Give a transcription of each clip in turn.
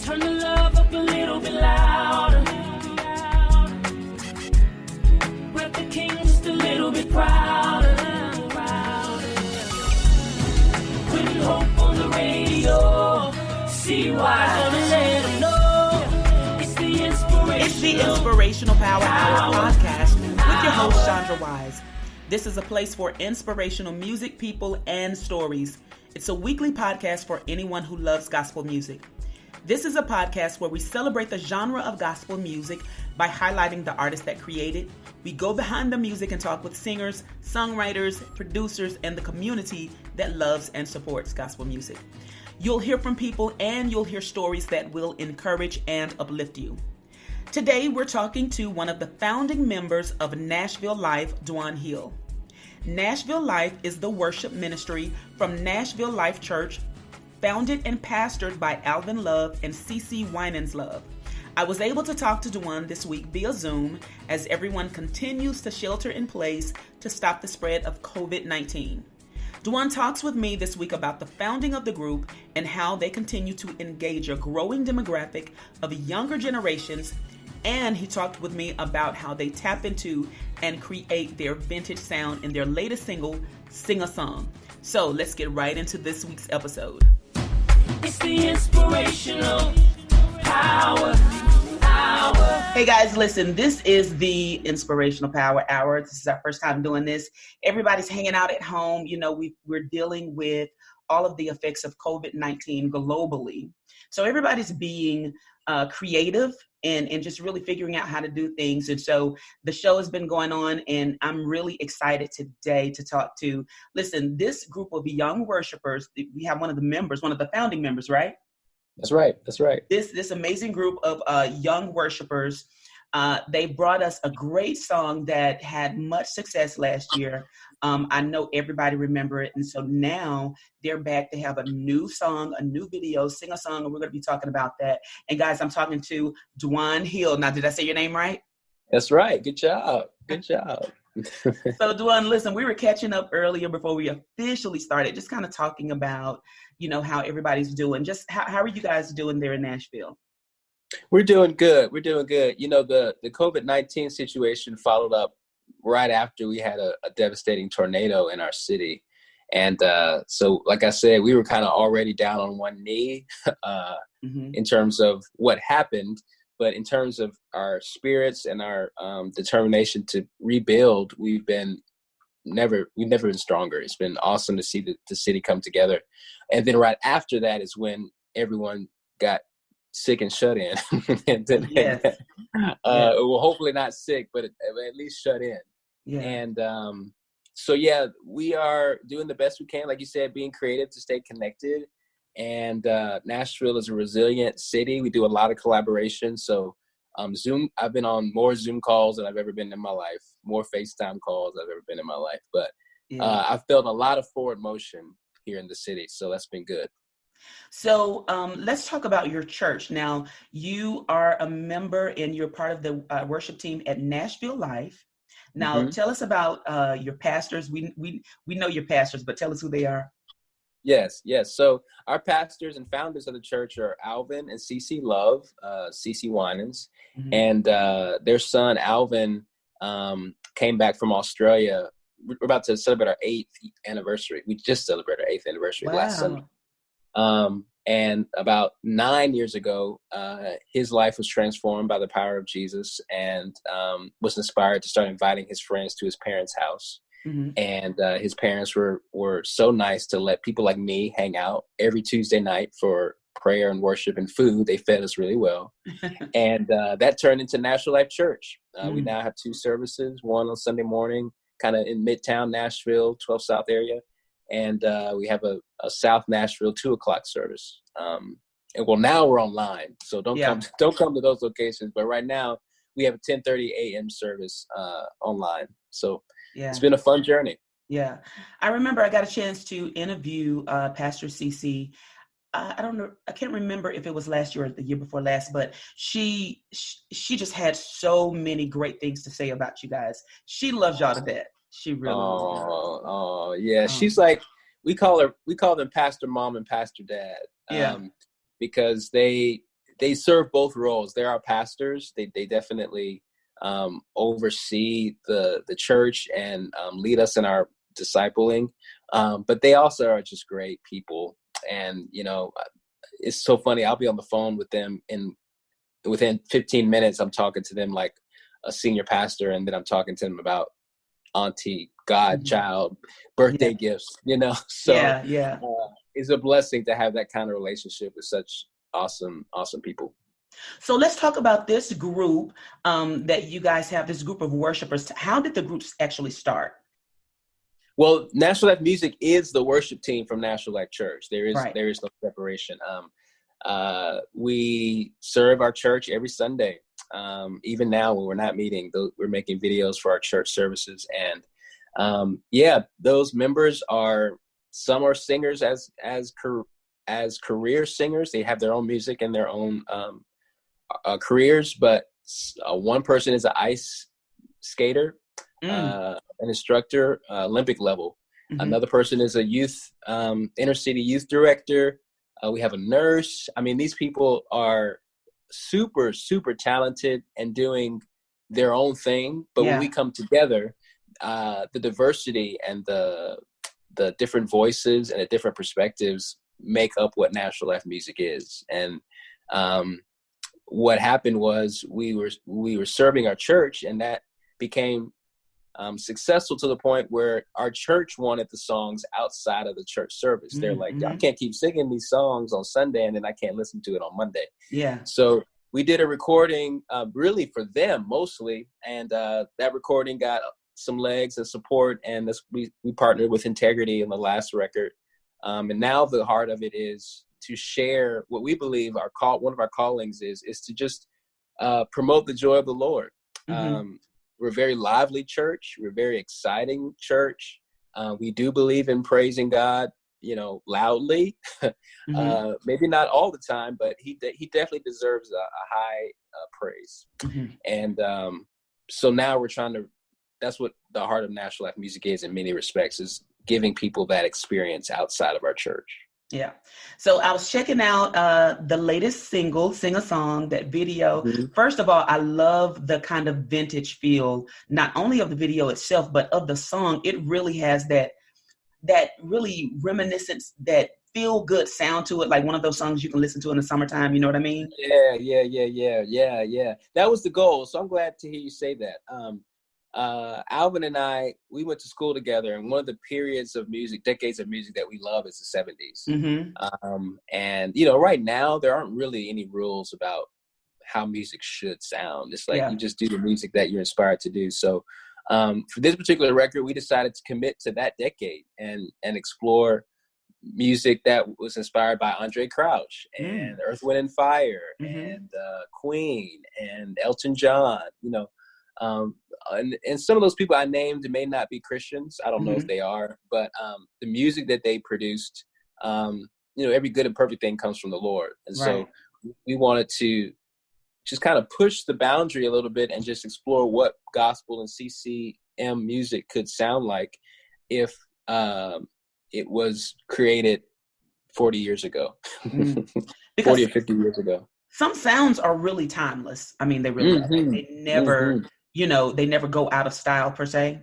Turn the love up a little bit louder. Rep the king just a little bit prouder. Putting hope on the radio. See why gonna let them know. It's the Inspirational Power Hour podcast with your host, Chandra Wise. This is a place for inspirational music, people, and stories. It's a weekly podcast for anyone who loves gospel music. This is a podcast where we celebrate the genre of gospel music by highlighting the artists that create it. We go behind the music and talk with singers, songwriters, producers, and the community that loves and supports gospel music. You'll hear from people and you'll hear stories that will encourage and uplift you. Today, we're talking to one of the founding members of Nashville Life, Dwan Hill. Nashville Life is the worship ministry from Nashville Life Church, founded and pastored by Alvin Love and CeCe Winans Love. I was able to talk to Dwan this week via Zoom as everyone continues to shelter in place to stop the spread of COVID-19. Dwan talks with me this week about the founding of the group and how they continue to engage a growing demographic of younger generations, and he talked with me about how they tap into and create their vintage sound in their latest single, Sing a Song. So let's get right into this week's episode. It's the Inspirational Power Hour. Hey guys, listen, this is the Inspirational Power Hour. This is our first time doing this. Everybody's hanging out at home. You know, we're dealing with all of the effects of COVID-19 globally. So everybody's being creative and just really figuring out how to do things. And so the show has been going on, and I'm really excited today to talk to, listen, this group of young worshipers. We have one of the founding members, right? That's right. This amazing group of young worshipers. They brought us a great song that had much success last year. I know everybody remember it. And so now they're back. They have a new song, a new video, Sing a Song, and we're going to be talking about that. And guys, I'm talking to Dwan Hill. Now, did I say your name right? That's right. Good job. So Dwan, listen, we were catching up earlier before we officially started, just kind of talking about, you know, how everybody's doing. Just how are you guys doing there in Nashville? We're doing good. You know, the COVID-19 situation followed up right after we had a devastating tornado in our city. And so, like I said, we were kind of already down on one knee in terms of what happened. But in terms of our spirits and our determination to rebuild, we've never been stronger. It's been awesome to see the city come together. And then right after that is when everyone got sick and shut in. And then, well, hopefully not sick, but at least shut in. Yeah. And so, yeah, we are doing the best we can. Like you said, being creative to stay connected. And Nashville is a resilient city. We do a lot of collaboration. So Zoom, I've been on more Zoom calls than I've ever been in my life, more FaceTime calls I've ever been in my life. But I've felt a lot of forward motion here in the city. So that's been good. So let's talk about your church. Now, you are a member and you're part of the worship team at Nashville Life. Now, tell us about your pastors. We know your pastors, but tell us who they are. Yes. So our pastors and founders of the church are Alvin and CeCe Love, CeCe Winans, and their son Alvin came back from Australia. We're about to celebrate our 8th anniversary. We just celebrated our 8th anniversary last Sunday. And about 9 years ago, his life was transformed by the power of Jesus, and was inspired to start inviting his friends to his parents' house. And his parents were so nice to let people like me hang out every Tuesday night for prayer and worship and food. They fed us really well. And that turned into Nashville Life Church. We now have 2 services, one on Sunday morning, kind of in Midtown Nashville, 12 South area. And we have a South Nashville 2:00 service. And well, now we're online, so don't come to those locations. But right now we have a 10:30 a.m. service online. So it's been a fun journey. Yeah, I remember I got a chance to interview Pastor CeCe. I don't know, I can't remember if it was last year or the year before last, but she just had so many great things to say about you guys. She loves y'all to death. She really loves y'all. Oh, yeah. She's like, we call them Pastor Mom and Pastor Dad. Because they they serve both roles. They're our pastors. They definitely oversee the church and lead us in our discipling. But they also are just great people. And, it's so funny. I'll be on the phone with them, and within 15 minutes, I'm talking to them like a senior pastor. And then I'm talking to them about auntie, godchild, birthday gifts, So yeah. It's a blessing to have that kind of relationship with such awesome people. So let's talk about this group that you guys have, this group of worshipers. How did the groups actually start? Well, Nashville Life Music is the worship team from Nashville Life Church. There is no separation. We serve our church every Sunday. Even now when we're not meeting, we're making videos for our church services. And those members some are singers as career singers. They have their own music and their own careers, but one person is an ice skater, an instructor, Olympic level. Mm-hmm. Another person is a youth, inner city youth director. We have a nurse. I mean, these people are super, super talented and doing their own thing. But when we come together, the diversity and the different voices and the different perspectives make up what Nashville Life Music is. And what happened was we were serving our church, and that became successful to the point where our church wanted the songs outside of the church service. They're like, I can't keep singing these songs on Sunday and then I can't listen to it on Monday. Yeah. So we did a recording really for them mostly. And that recording got some legs and support. And we partnered with Integrity in the last record. And now the heart of it is to share what we believe one of our callings is to just promote the joy of the Lord. Mm-hmm. We're a very lively church. We're a very exciting church. We do believe in praising God, loudly. Mm-hmm. Maybe not all the time, but he definitely deserves a high praise. Mm-hmm. And so now that's what the heart of Nashville Life Music is in many respects, is giving people that experience outside of our church. Yeah. So I was checking out the latest single, Sing a Song, that video. Mm-hmm. First of all, I love the kind of vintage feel, not only of the video itself, but of the song. It really has that really reminiscence, that feel good sound to it, like one of those songs you can listen to in the summertime. You know what I mean? Yeah. That was the goal. So I'm glad to hear you say that. Alvin and I, we went to school together, and one of the decades of music that we love is the 70s. Mm-hmm. And right now there aren't really any rules about how music should sound. It's like you just do the music that you're inspired to do. So for this particular record, we decided to commit to that decade and explore music that was inspired by Andre Crouch and Earth, Wind and Fire, and Queen and Elton John. And some of those people I named may not be Christians. I don't know if they are, but the music that they produced, every good and perfect thing comes from the Lord. And so we wanted to just kind of push the boundary a little bit and just explore what gospel and CCM music could sound like if it was created 40 years ago, 40 or 50 years ago. Some sounds are really timeless. I mean, they really they never... they never go out of style per se.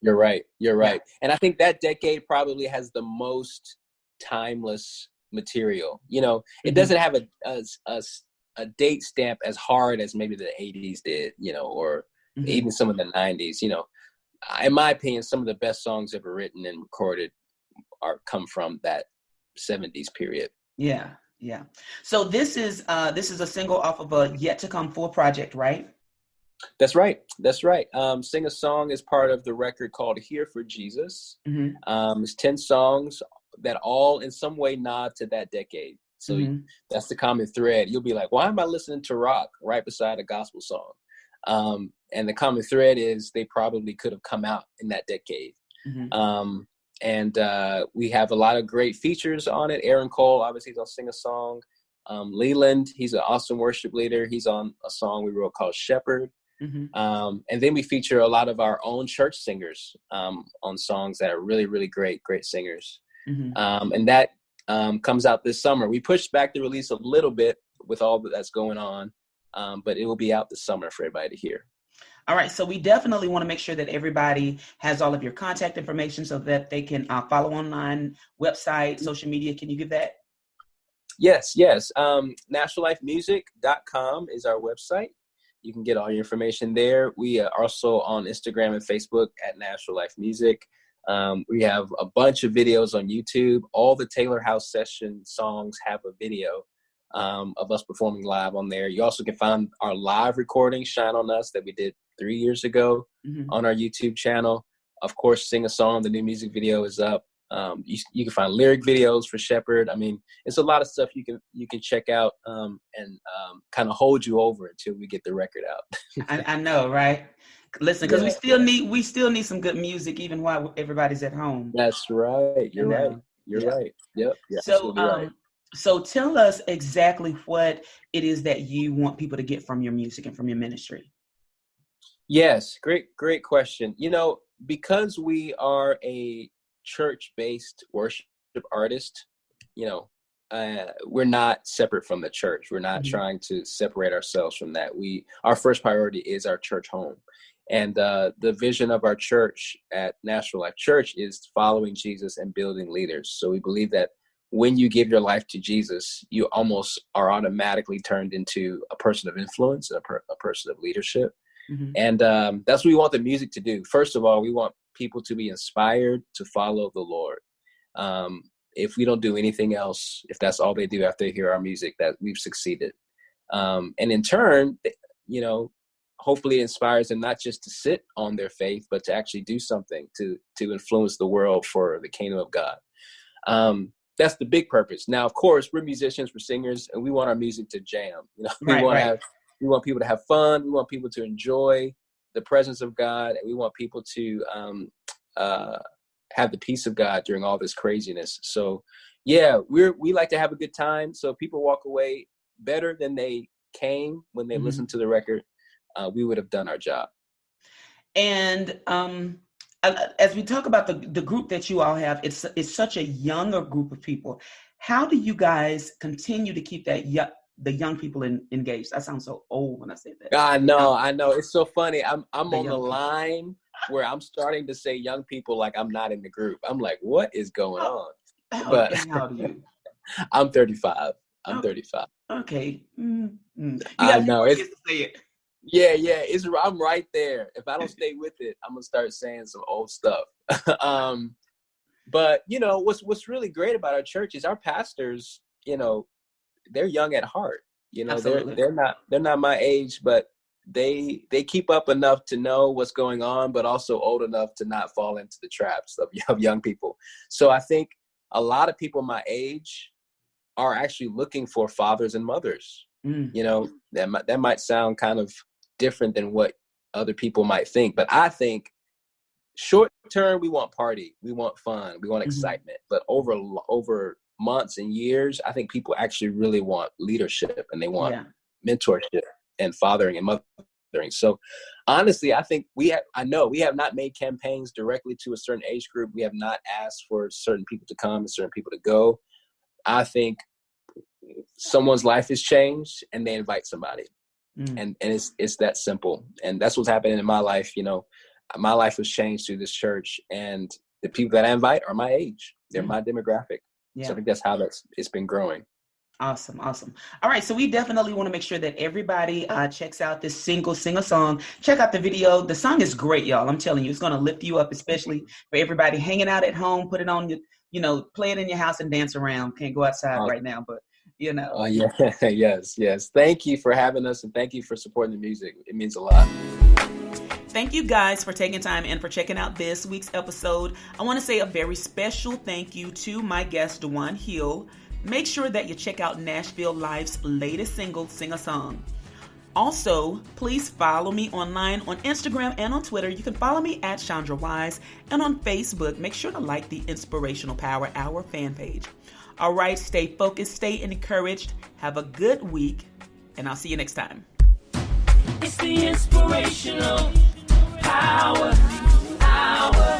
You're right. Yeah. And I think that decade probably has the most timeless material. It doesn't have a date stamp as hard as maybe the 80s did, or even some of the 90s. In my opinion, some of the best songs ever written and recorded come from that 70s period. Yeah. So this is a single off of a yet to come full project, right? That's right. Sing a Song is part of the record called Here for Jesus. Mm-hmm. It's 10 songs that all in some way nod to that decade. So that's the common thread. You'll be like, why am I listening to rock right beside a gospel song? And the common thread is they probably could have come out in that decade. Mm-hmm. And we have a lot of great features on it. Aaron Cole, obviously, is on Sing a Song. Leland, he's an awesome worship leader. He's on a song we wrote called Shepherd. Mm-hmm. And then we feature a lot of our own church singers on songs that are really, really great singers. Mm-hmm. And that comes out this summer. We pushed back the release a little bit with all that's going on. But it will be out this summer for everybody to hear. All right. So we definitely want to make sure that everybody has all of your contact information so that they can follow online, website, social media. Can you give that? Yes. NashvilleLifeMusic.com is our website. You can get all your information there. We are also on Instagram and Facebook at Nashville Life Music. We have a bunch of videos on YouTube. All the Taylor House session songs have a video of us performing live on there. You also can find our live recording, Shine on Us, that we did 3 years ago on our YouTube channel. Of course, Sing a Song, the new music video is up. You can find lyric videos for Shepherd. I mean, it's a lot of stuff you can check out and kind of hold you over until we get the record out. I know, right? Listen, because we still need some good music even while everybody's at home. That's right. You're right. Yep. So, right. So tell us exactly what it is that you want people to get from your music and from your ministry. Yes, great question. Because we are a church-based worship artist, we're not separate from the church. We're not trying to separate ourselves from that. Our first priority is our church home. And the vision of our church at Nashville Life Church is following Jesus and building leaders. So we believe that when you give your life to Jesus, you almost are automatically turned into a person of influence, a person of leadership. And that's what we want the music to do. First of all, we want people to be inspired to follow the Lord. If we don't do anything else, if that's all they do after they hear our music, that we've succeeded. And in turn, hopefully it inspires them not just to sit on their faith, but to actually do something to influence the world for the kingdom of God. That's the big purpose. Now, of course, we're musicians, we're singers, and we want our music to jam. We want people to have fun. We want people to enjoy the presence of God, and we want people to have the peace of God during all this craziness. So, yeah, we like to have a good time. So if people walk away better than they came when they listened to the record, we would have done our job. And as we talk about the group that you all have, it's such a younger group of people. How do you guys continue to keep the young people engaged? I sound so old when I say that. I know. It's so funny. I'm on the line where I'm starting to say young people like I'm not in the group. I'm like, what is going on? But how old are you? I'm 35. I'm 35. Okay. I know. It's to say it. Yeah. I'm right there. If I don't stay with it, I'm gonna start saying some old stuff. But what's really great about our church is our pastors. They're young at heart. They're not my age, but they keep up enough to know what's going on, but also old enough to not fall into the traps of young people. So I think a lot of people my age are actually looking for fathers and mothers. That might sound kind of different than what other people might think, but I think short term we want party, we want fun, we want excitement, but over months and years, I think people actually really want leadership and they want mentorship and fathering and mothering. So honestly, I think we have not made campaigns directly to a certain age group. We have not asked for certain people to come and certain people to go. I think someone's life has changed and they invite somebody. And it's that simple. And that's what's happening in my life. My life was changed through this church, and the people that I invite are my age. They're my demographic. So I think that's how it's been growing. Awesome. All right. So we definitely want to make sure that everybody checks out this single, Sing a Song. Check out the video. The song is great, y'all. I'm telling you, it's going to lift you up, especially for everybody hanging out at home. Put it on play it in your house and dance around. Can't go outside right now, but Oh, yeah. Yes. Thank you for having us, and thank you for supporting the music. It means a lot. Thank you guys for taking time and for checking out this week's episode. I want to say a very special thank you to my guest, Dwan Hill. Make sure that you check out Nashville Life's latest single, Sing a Song. Also, please follow me online on Instagram and on Twitter. You can follow me at Chandra Wise, and on Facebook, make sure to like the Inspirational Power Hour fan page. All right, stay focused, stay encouraged, have a good week, and I'll see you next time. It's the Inspirational Power Hour.